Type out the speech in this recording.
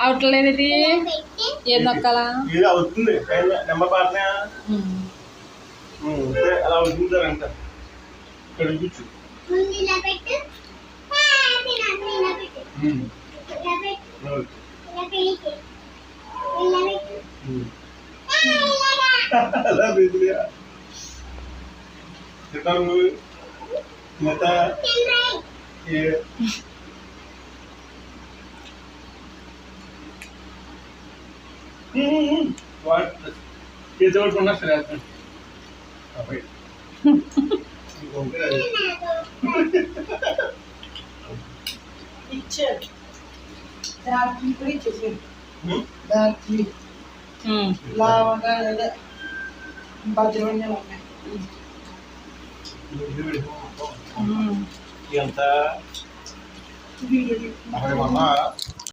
అవట్లేదు ఇది ఏం నొక్కాలా ఇది అవుతుంది నెంబర్ పాటనే అలా అవుతుంది అంట ఇక్కడ కూర్చు అలా బెదిరియా మత సరే ఇచ్చారు దార్జీ కూడా ఇచ్చేసారు దార్జీ లావగా అదే భద్రవన్యాలు ఉన్నాయి ఎంత 60